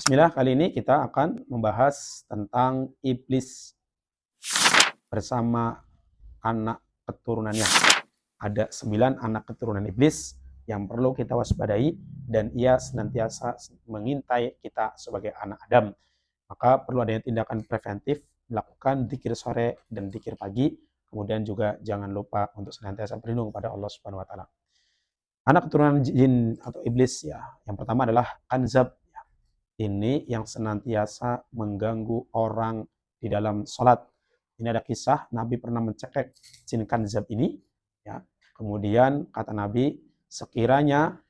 Bismillah, kali ini kita akan membahas tentang iblis bersama anak keturunannya. Ada 9 anak keturunan iblis yang perlu kita waspadai dan ia senantiasa mengintai kita sebagai anak Adam. Maka perlu adanya tindakan preventif, melakukan dzikir sore dan dzikir pagi, kemudian juga jangan lupa untuk senantiasa berlindung pada Allah Subhanahu wa taala. Anak keturunan jin atau iblis ya, yang pertama adalah Kanzab. Ini yang senantiasa mengganggu orang di dalam sholat. Ini ada kisah Nabi pernah mencekik jin Kanzab ini. Ya. Kemudian kata Nabi, sekiranya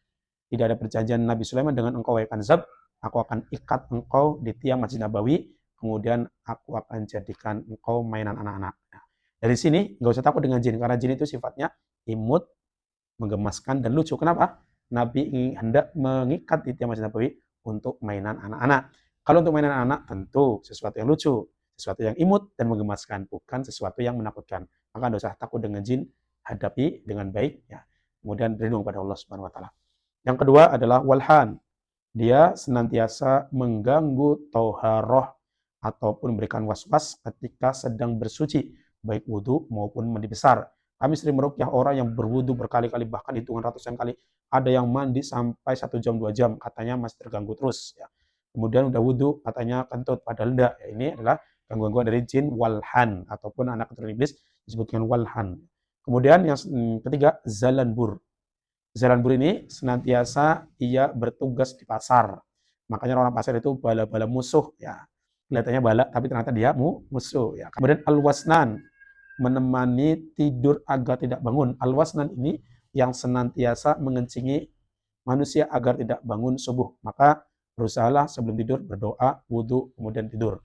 tidak ada perjanjian Nabi Sulaiman dengan engkau, wahai Kanzab, aku akan ikat engkau di tiang Masjid Nabawi, kemudian aku akan jadikan engkau mainan anak-anak. Nah, dari sini nggak usah takut dengan jin, karena jin itu sifatnya imut, menggemaskan, dan lucu. Kenapa? Nabi hendak mengikat di tiang Masjid Nabawi untuk mainan anak-anak. Kalau untuk mainan anak, tentu sesuatu yang lucu, sesuatu yang imut dan menggemaskan, bukan sesuatu yang menakutkan. Maka tidak usah takut dengan jin, hadapi dengan baik, ya. Kemudian berlindung pada Allah Subhanahu wa taala. Yang kedua adalah walhan. Dia senantiasa mengganggu tauharoh ataupun memberikan was-was ketika sedang bersuci, baik wudhu maupun mandi besar. Kami sering meruqyah orang yang berwudhu berkali-kali, bahkan hitungan ratusan kali. Ada yang mandi sampai 1 jam, 2 jam, katanya masih terganggu terus. Ya. Kemudian udah wudhu, katanya kentut, padahal enggak. Ya, ini adalah gangguan dari jin walhan, ataupun anak keturunan iblis disebutkan walhan. Kemudian yang ketiga, zalanbur. Zalanbur ini senantiasa ia bertugas di pasar. Makanya orang pasar itu bala-bala musuh. Ya. Kelihatannya bala, tapi ternyata dia musuh. Ya. Kemudian al-wasnan, menemani tidur agar tidak bangun. Al-wasnan ini yang senantiasa mengencingi manusia agar tidak bangun subuh. Maka berusahalah sebelum tidur berdoa, wudhu, kemudian tidur.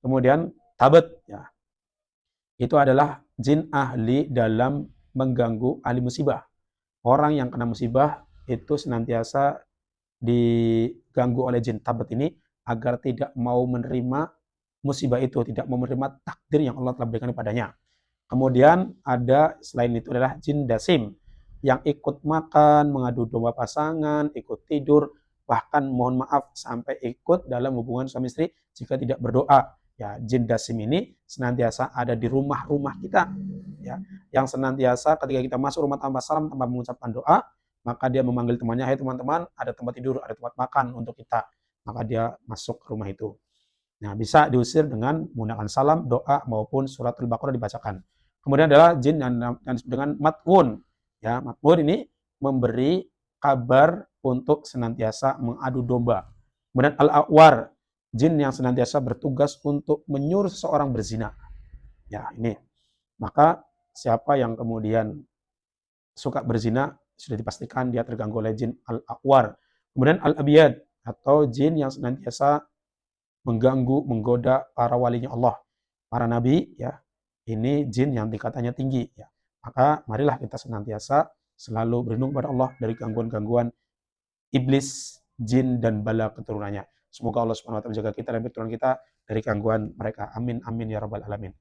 Kemudian tabat, ya. Itu adalah jin ahli dalam mengganggu ahli musibah. Orang yang kena musibah itu senantiasa diganggu oleh jin tabat ini agar tidak mau menerima musibah itu, tidak mau menerima takdir yang Allah telah berikan kepadanya. Kemudian ada selain itu adalah jin dasim yang ikut makan, mengadu domba pasangan, ikut tidur, bahkan mohon maaf sampai ikut dalam hubungan suami istri jika tidak berdoa. Ya, jin dasim ini senantiasa ada di rumah-rumah kita. Ya, yang senantiasa ketika kita masuk rumah tanpa salam, tanpa mengucapkan doa, maka dia memanggil temannya, "Hai teman-teman, ada tempat tidur, ada tempat makan untuk kita." Maka dia masuk ke rumah itu. Nah, bisa diusir dengan menggunakan salam, doa, maupun surat Al-Baqarah dibacakan. Kemudian adalah jin yang dengan matwun. Ya, matwun ini memberi kabar untuk senantiasa mengadu domba. Kemudian al-awar, jin yang senantiasa bertugas untuk menyuruh seseorang berzina. Ya, ini. Maka siapa yang kemudian suka berzina, sudah dipastikan dia terganggu oleh jin al-awar. Kemudian al-abiyad, atau jin yang senantiasa mengganggu, menggoda para walinya Allah, para nabi, ya. Ini jin yang tingkatannya tinggi, ya. Maka marilah kita senantiasa selalu berlindung pada Allah dari gangguan-gangguan iblis, jin dan bala keturunannya. Semoga Allah Subhanahu wa taala menjaga kita dan keturunan kita dari gangguan mereka. Amin amin ya rabbal alamin.